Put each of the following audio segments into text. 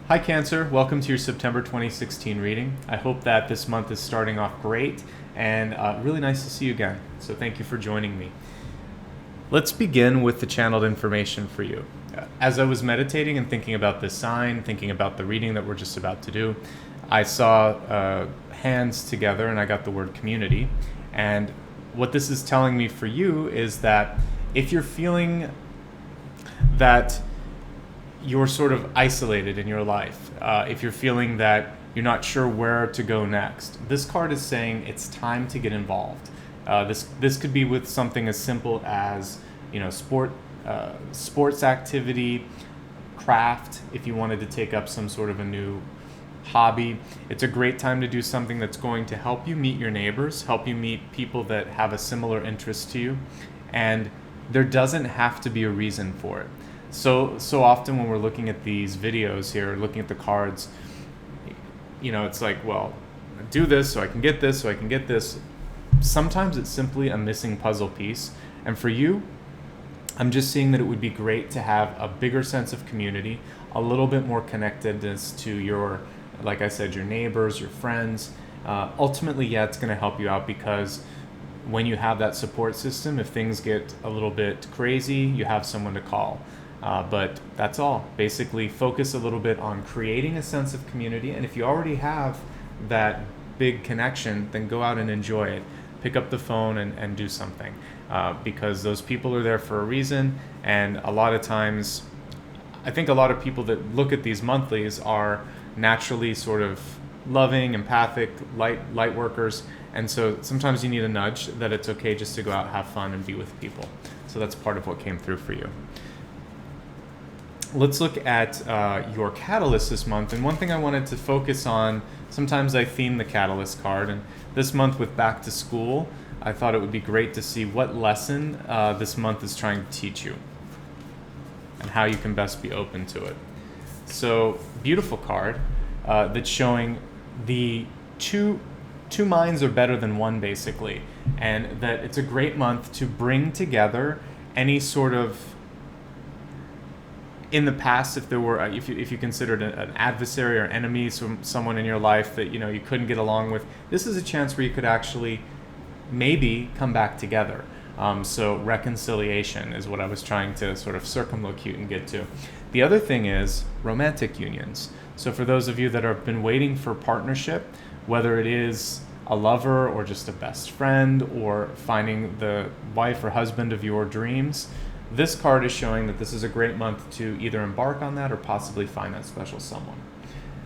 Hi Cancer, welcome to your September 2016 reading. I hope that this month is starting off great and really nice to see you again. So thank you for joining me. Let's begin with the channeled information for you. As I was meditating and thinking about this sign, thinking about the reading that we're just about to do, I saw hands together and I got the word community. And what this is telling me for you is that if you're feeling that you're sort of isolated in your life, if you're feeling that you're not sure where to go next, this card is saying it's time to get involved. This could be with something as simple as sports activity, craft. If you wanted to take up some sort of a new hobby, it's a great time to do something that's going to help you meet your neighbors, help you meet people that have a similar interest to you, and there doesn't have to be a reason for it. So often when we're looking at these videos here, looking at the cards, it's like, well, do this so I can get this, so I can get this. Sometimes it's simply a missing puzzle piece. And for you, I'm just seeing that it would be great to have a bigger sense of community, a little bit more connectedness to your, like I said, your neighbors, your friends. Ultimately, yeah, it's going to help you out because when you have that support system, if things get a little bit crazy, you have someone to call. But that's all. Basically, focus a little bit on creating a sense of community. And if you already have that big connection, then go out and enjoy it. Pick up the phone and do something. Because those people are there for a reason. And a lot of times, I think a lot of people that look at these monthlies are naturally sort of loving, empathic, light workers. And so sometimes you need a nudge that it's okay just to go out, have fun, and be with people. So that's part of what came through for you. Let's look at your catalyst this month. And one thing I wanted to focus on, sometimes I theme the catalyst card. And this month with back to school, I thought it would be great to see what lesson this month is trying to teach you and how you can best be open to it. So, beautiful card that's showing the two minds are better than one, basically. And that it's a great month to bring together any sort of, in the past, if there were, if you considered an adversary or enemy, someone in your life that you couldn't get along with, this is a chance where you could actually maybe come back together. So reconciliation is what I was trying to sort of circumlocute and get to. The other thing is romantic unions. So for those of you that have been waiting for partnership, whether it is a lover or just a best friend or finding the wife or husband of your dreams, this card is showing that this is a great month to either embark on that or possibly find that special someone.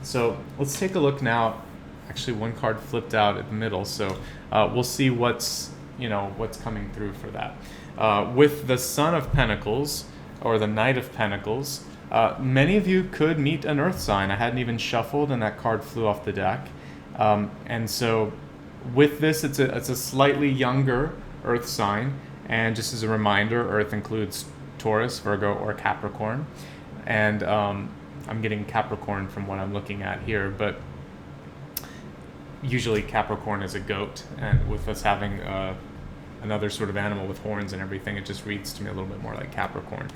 So let's take a look now. Actually, one card flipped out at the middle, so we'll see what's coming through for that. With the Son of Pentacles or the Knight of Pentacles, many of you could meet an Earth sign. I hadn't even shuffled, and that card flew off the deck. And so with this, it's a slightly younger Earth sign. And just as a reminder, Earth includes Taurus, Virgo, or Capricorn. And I'm getting Capricorn from what I'm looking at here, but usually Capricorn is a goat. And with us having another sort of animal with horns and everything, it just reads to me a little bit more like Capricorn.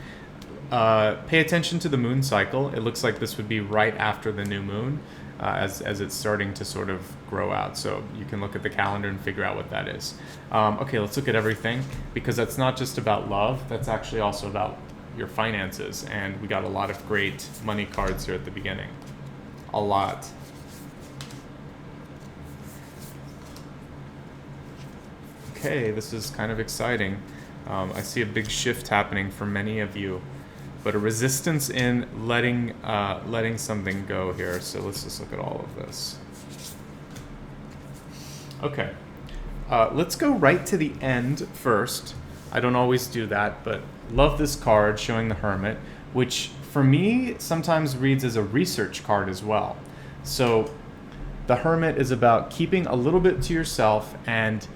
Pay attention to the moon cycle. It looks like this would be right after the new moon as it's starting to sort of grow out. So you can look at the calendar and figure out what that is. Okay, let's look at everything, because that's not just about love. That's actually also about your finances. And we got a lot of great money cards here at the beginning. A lot. Okay, this is kind of exciting. I see a big shift happening for many of you, but a resistance in letting something go here. So let's just look at all of this. Okay, let's go right to the end first. I don't always do that, but love this card showing the Hermit, which for me sometimes reads as a research card as well. So the Hermit is about keeping a little bit to yourself and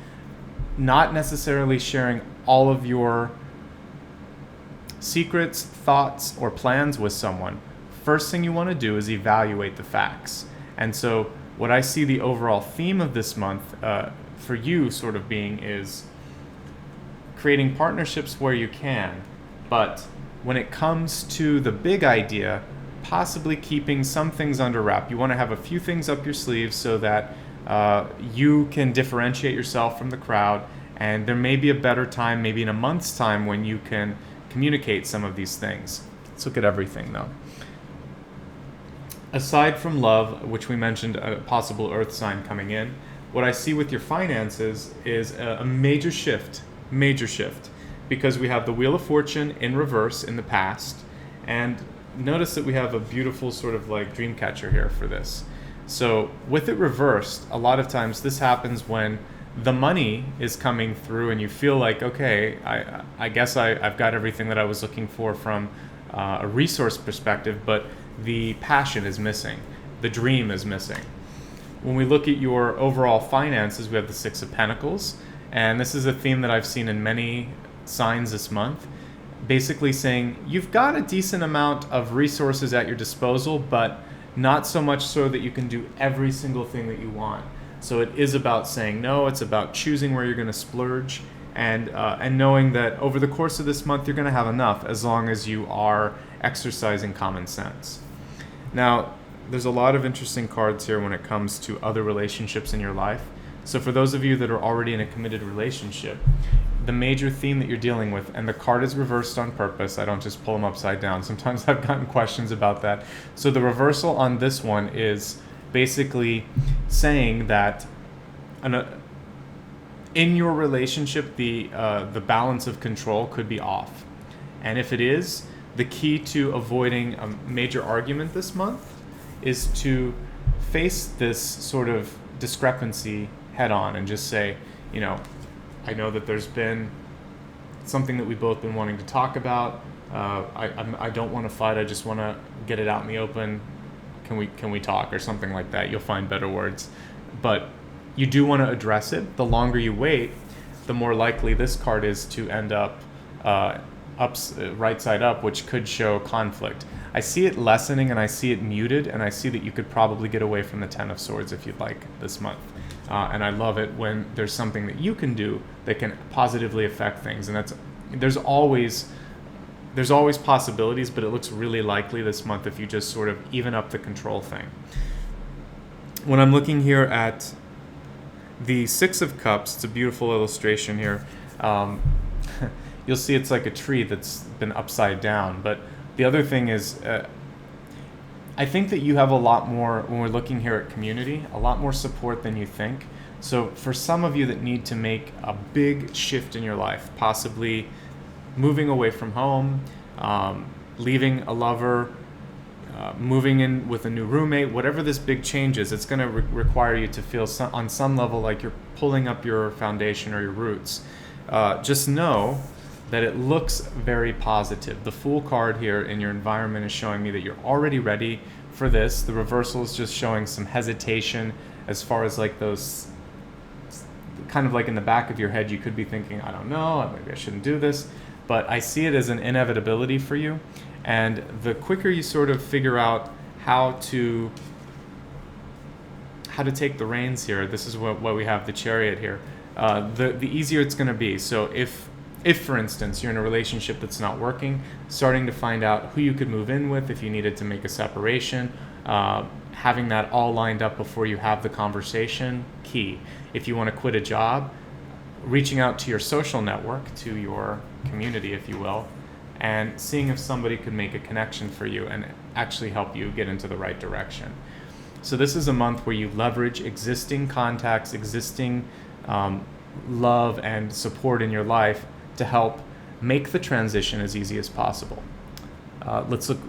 not necessarily sharing all of your secrets, thoughts, or plans with someone. First thing you want to do is evaluate the facts. And so what I see the overall theme of this month for you sort of being is creating partnerships where you can, but when it comes to the big idea, possibly keeping some things under wrap. You want to have a few things up your sleeve so that you can differentiate yourself from the crowd, and there may be a better time, maybe in a month's time, when you can communicate some of these things. Let's look at everything though. Aside from love, which we mentioned, a possible earth sign coming in, what I see with your finances is a major shift, because we have the Wheel of Fortune in reverse in the past, and notice that we have a beautiful sort of like dream catcher here for this. So with it reversed, a lot of times this happens when the money is coming through and you feel like, okay, I guess I've got everything that I was looking for from a resource perspective, but the passion is missing, the dream is missing. When we look at your overall finances, we have the Six of Pentacles, and this is a theme that I've seen in many signs this month, basically saying you've got a decent amount of resources at your disposal, but not so much so that you can do every single thing that you want. So it is about saying no, it's about choosing where you're going to splurge, and knowing that over the course of this month you're going to have enough as long as you are exercising common sense. Now, there's a lot of interesting cards here when it comes to other relationships in your life. So for those of you that are already in a committed relationship, the major theme that you're dealing with, and the card is reversed on purpose, I don't just pull them upside down. Sometimes I've gotten questions about that. So the reversal on this one is basically saying that in your relationship, the balance of control could be off. And if it is, the key to avoiding a major argument this month is to face this sort of discrepancy head on and just say, I know that there's been something that we've both been wanting to talk about. I don't want to fight. I just want to get it out in the open. Can we talk, or something like that? You'll find better words. But you do want to address it. The longer you wait, the more likely this card is to end up right side up, which could show conflict. I see it lessening, and I see it muted, and I see that you could probably get away from the Ten of Swords if you'd like this month. And I love it when there's something that you can do that can positively affect things. And there's always possibilities, but it looks really likely this month if you just sort of even up the control thing. When I'm looking here at the Six of Cups, it's a beautiful illustration here. You'll see it's like a tree that's been upside down. But the other thing is, I think that you have a lot more, when we're looking here at community, a lot more support than you think. So for some of you that need to make a big shift in your life, possibly moving away from home, leaving a lover, moving in with a new roommate, whatever this big change is, it's going to require you to feel on some level like you're pulling up your foundation or your roots. Just know that it looks very positive. The Fool card here in your environment is showing me that you're already ready for this. The reversal is just showing some hesitation as far as like those, kind of like in the back of your head, you could be thinking, I don't know, maybe I shouldn't do this. But I see it as an inevitability for you. And the quicker you sort of figure out how to take the reins here, this is what we have the Chariot here, the easier it's going to be. So if, for instance, you're in a relationship that's not working, starting to find out who you could move in with if you needed to make a separation, having that all lined up before you have the conversation, key. If you want to quit a job, reaching out to your social network, to your community, if you will, and seeing if somebody could make a connection for you and actually help you get into the right direction. So this is a month where you leverage existing contacts, existing love and support in your life to help make the transition as easy as possible. Let's look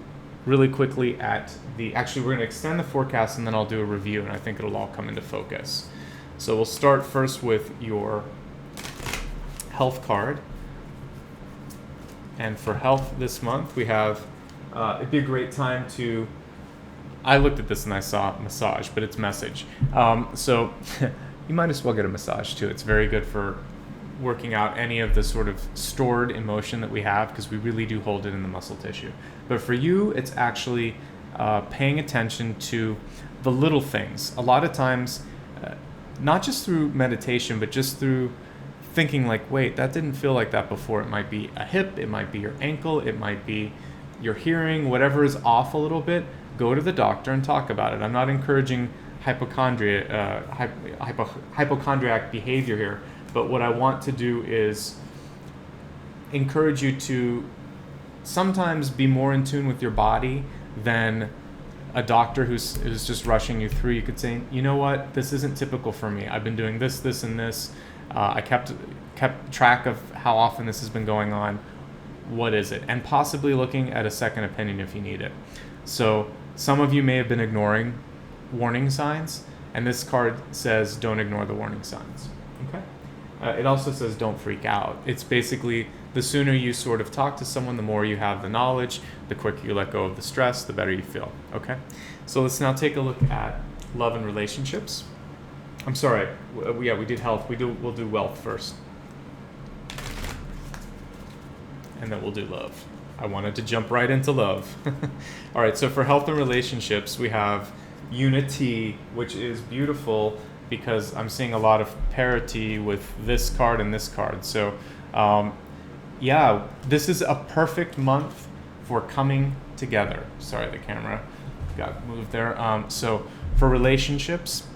really quickly at actually we're going to extend the forecast and then I'll do a review, and I think it'll all come into focus. So we'll start first with your health card. And for health this month, we have, it'd be a great time to, I looked at this and I saw massage, but it's message. So you might as well get a massage too. It's very good for working out any of the sort of stored emotion that we have, because we really do hold it in the muscle tissue. But for you, it's actually paying attention to the little things. A lot of times, not just through meditation, but just through thinking like, wait, that didn't feel like that before. It might be a hip, it might be your ankle, it might be your hearing, whatever is off a little bit, go to the doctor and talk about it. I'm not encouraging hypochondriac behavior here, but what I want to do is encourage you to sometimes be more in tune with your body than a doctor who's just rushing you through. You could say, you know what, this isn't typical for me. I've been doing this, this, and this. I kept track of how often this has been going on. What is it? And possibly looking at a second opinion if you need it. So some of you may have been ignoring warning signs, and this card says don't ignore the warning signs. Okay. It also says don't freak out. It's basically the sooner you sort of talk to someone, the more you have the knowledge, the quicker you let go of the stress, the better you feel. Okay. So let's now take a look at love and relationships. I'm sorry. We did health. We'll do wealth first, and then we'll do love. I wanted to jump right into love. All right. So for health and relationships, we have unity, which is beautiful because I'm seeing a lot of parity with this card and this card. So, this is a perfect month for coming together. Sorry, the camera got moved there. So for relationships,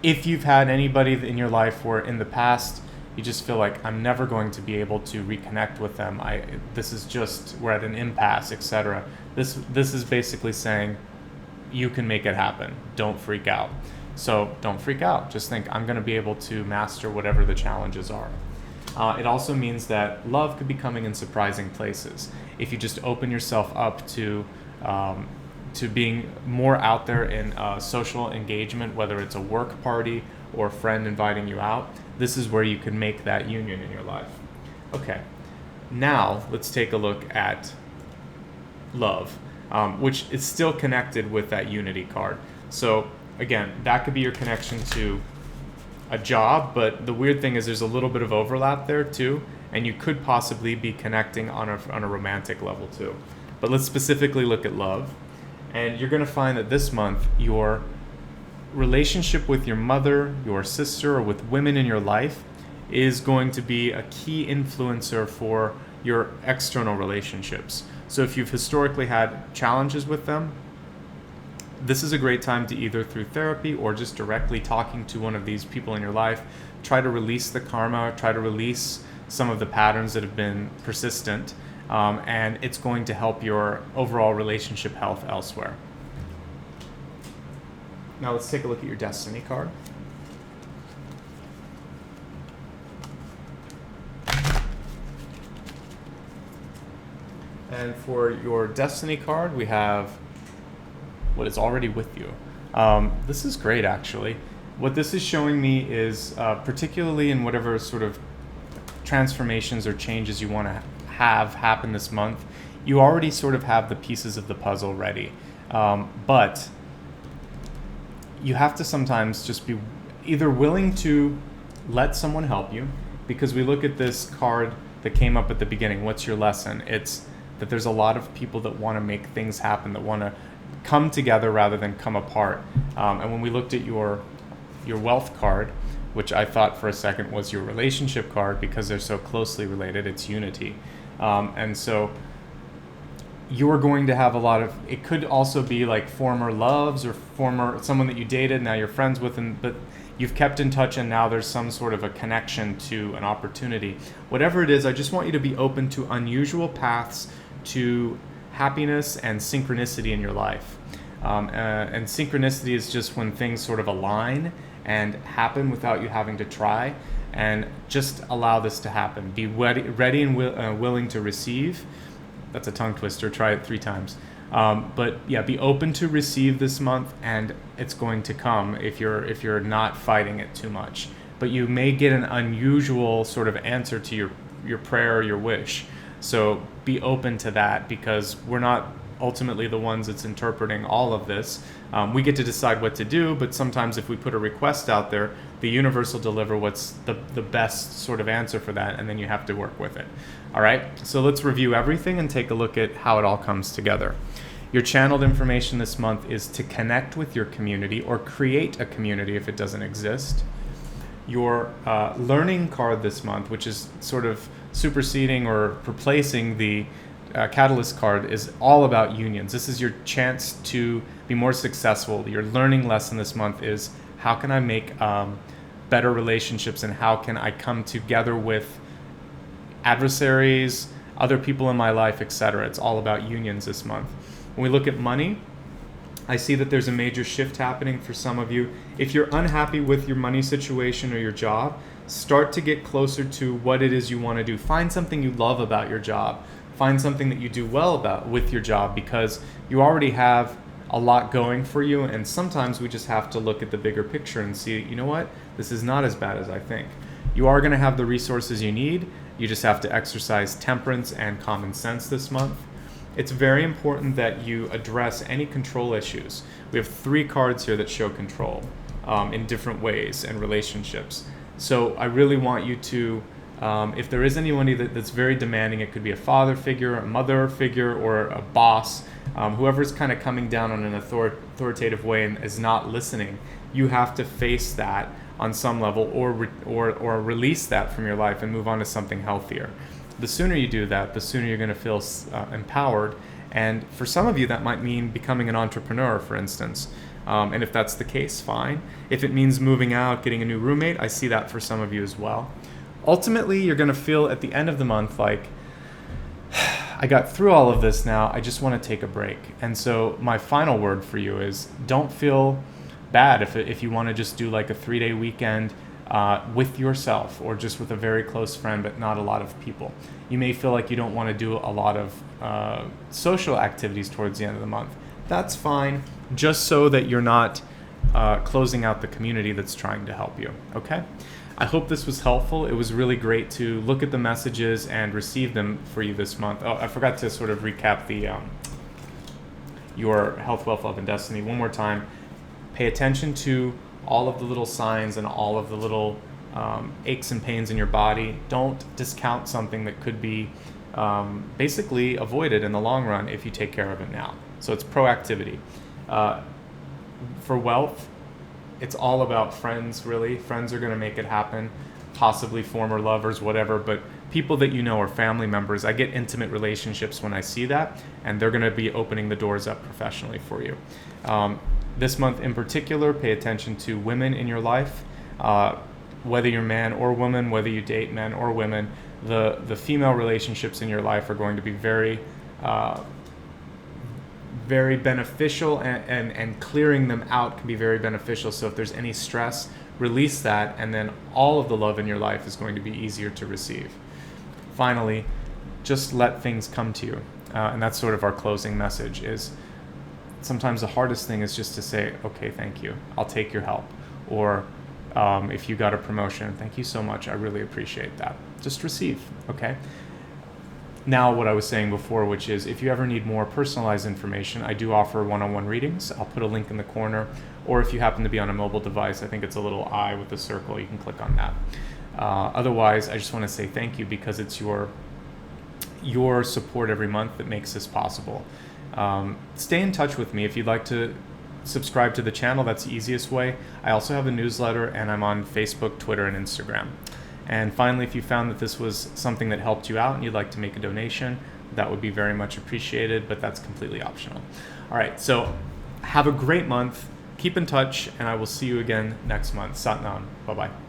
if you've had anybody in your life where in the past you just feel like I'm never going to be able to reconnect with them, we're at an impasse, etc. This is basically saying you can make it happen. Don't freak out. So don't freak out. Just think, I'm going to be able to master whatever the challenges are. It also means that love could be coming in surprising places. If you just open yourself up to being more out there in social engagement, whether it's a work party or a friend inviting you out, this is where you can make that union in your life. Okay, now let's take a look at love, which is still connected with that unity card. So again, that could be your connection to a job, but the weird thing is there's a little bit of overlap there too, and you could possibly be connecting on a romantic level too. But let's specifically look at love, and you're going to find that this month your relationship with your mother, your sister, or with women in your life is going to be a key influencer for your external relationships. So if you've historically had challenges with them, this is a great time to either through therapy or just directly talking to one of these people in your life, try to release the karma, try to release some of the patterns that have been persistent, and it's going to help your overall relationship health elsewhere. Now let's take a look at your destiny card. And for your destiny card, we have what is already with you. This is great, actually. What this is showing me is, particularly in whatever sort of transformations or changes you want to have happen this month, you already sort of have the pieces of the puzzle ready. But you have to sometimes just be either willing to let someone help you, because we look at this card that came up at the beginning, what's your lesson? It's that there's a lot of people that want to make things happen, that want to come together rather than come apart. And when we looked at your wealth card, which I thought for a second was your relationship card because they're so closely related, it's unity. And so you're going to have a lot of, it could also be like former loves or someone that you dated, now you're friends with, but you've kept in touch and now there's some sort of a connection to an opportunity. Whatever it is, I just want you to be open to unusual paths to happiness and synchronicity in your life. And synchronicity is just when things sort of align and happen without you having to try, and just allow this to happen. Be ready and willing to receive. That's a tongue twister. Try it 3 times. But yeah, be open to receive this month, and it's going to come if you're not fighting it too much. But you may get an unusual sort of answer to your prayer or your wish. So be open to that, because we're not ultimately the ones that's interpreting all of this. We get to decide what to do, but sometimes if we put a request out there, the universe will deliver what's the best sort of answer for that, and then you have to work with it. All right, so let's review everything and take a look at how it all comes together. Your channeled information this month is to connect with your community or create a community if it doesn't exist. Your learning card this month, which is sort of superseding or replacing the Catalyst card is all about unions. This is your chance to be more successful. Your learning lesson this month is how can I make better relationships, and how can I come together with adversaries, other people in my life, etc. It's all about unions this month. When we look at money, I see that there's a major shift happening for some of you. If you're unhappy with your money situation or your job, start to get closer to what it is you want to do. Find something you love about your job. Find something that you do well about with your job, because you already have a lot going for you, and sometimes we just have to look at the bigger picture and see, you know what, this is not as bad as I think. You are going to have the resources you need. You just have to exercise temperance and common sense this month. It's very important that you address any control issues. We have 3 cards here that show control in different ways and relationships. So I really want you to, if there is anyone that's very demanding, it could be a father figure, a mother figure, or a boss, whoever's kind of coming down on an authoritative way and is not listening, you have to face that on some level, or release that from your life and move on to something healthier. The sooner you do that, the sooner you're going to feel empowered. And for some of you, that might mean becoming an entrepreneur, for instance. And if that's the case, fine. If it means moving out, getting a new roommate, I see that for some of you as well. Ultimately, you're going to feel at the end of the month like, I got through all of this now, I just want to take a break. And so my final word for you is, don't feel bad if you want to just do like a 3-day weekend with yourself, or just with a very close friend, but not a lot of people. You may feel like you don't want to do a lot of social activities towards the end of the month. That's fine, just so that you're not closing out the community that's trying to help you, okay? I hope this was helpful. It was really great to look at the messages and receive them for you this month. Oh, I forgot to sort of recap the your health, wealth, love, and destiny one more time. Pay attention to all of the little signs and all of the little aches and pains in your body. Don't discount something that could be basically avoided in the long run if you take care of it now. So it's proactivity. For wealth, it's all about friends, really. Friends are going to make it happen, possibly former lovers, whatever, but people that you know are family members. I get intimate relationships when I see that, and they're going to be opening the doors up professionally for you. This month in particular, pay attention to women in your life, whether you're man or woman, whether you date men or women. The female relationships in your life are going to be very beneficial, and clearing them out can be very beneficial. So if there's any stress, release that, and then all of the love in your life is going to be easier to receive. Finally, just let things come to you. And that's sort of our closing message is, sometimes the hardest thing is just to say, okay, thank you, I'll take your help. Or if you got a promotion, thank you so much, I really appreciate that. Just receive, okay? Now what I was saying before, which is if you ever need more personalized information, I do offer one-on-one readings. I'll put a link in the corner, or if you happen to be on a mobile device, I think it's a little eye with a circle, you can click on that. Otherwise, I just want to say thank you, because it's your support every month that makes this possible. Stay in touch with me. If you'd like to subscribe to the channel, that's the easiest way. I also have a newsletter, and I'm on Facebook, Twitter, and Instagram. And finally, if you found that this was something that helped you out and you'd like to make a donation, that would be very much appreciated, but that's completely optional. All right, so have a great month. Keep in touch, and I will see you again next month. Sat Nam. Bye-bye.